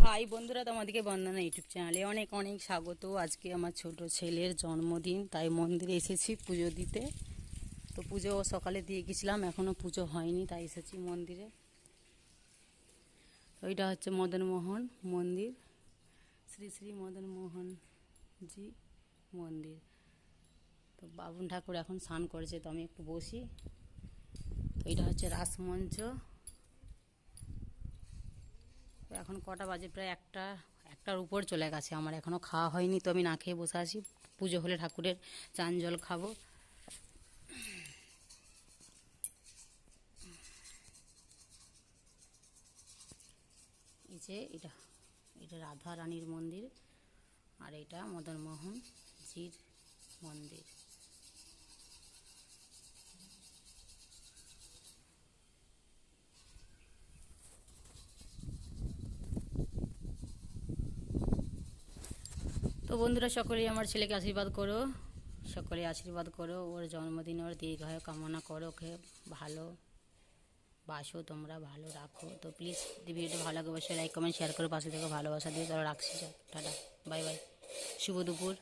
High বন্ধুরা, তোমাদেরকে বন্দনা YouTube চ্যানেলে অনেক অনেক স্বাগত। আজকে আমার ছোট ছেলের জন্মদিন, তাই মন্দিরে এসেছি পুজো দিতে। তো পুজো সকালে দিয়ে গেছিলাম, এখনও পুজো হয়নি, তাই এসেছি মন্দিরে। ওইটা হচ্ছে মদনমোহন মন্দির, শ্রী শ্রী মদনমোহন জি মন্দির। তো বাবুন ঠাকুর এখন স্নান করেছে, তো আমি একটু বসি। তো এইটা হচ্ছে রাসমঞ্চ। এখন কটা বাজে? প্রায় একটার উপর চলে গেছে। আমার এখনও খাওয়া হয়নি, তো আমি না খেয়ে বসে আছি। পুজো হলে ঠাকুরের চান জল খাবো। এই যে এটা এটা রাধা রানীর মন্দির, আর এটা মদনমোহন জির মন্দির। তো বন্ধুরা, সকলেই আমার ছেলেকে আশীর্বাদ করো, সকলে আশীর্বাদ করো। ওর জন্মদিন ওর দীর্ঘায়ু কামনা করো, ওকে ভালো বাসো, তোমরা ভালো রাখো। তো প্লিজ ভিডিওটা ভালো লাগে অবশ্যই লাইক কমেন্ট শেয়ার করে পাশে থেকে ভালোবাসা দিয়ে। তারা রাখছি, টাটা, বাই বাই, শুভ দুপুর।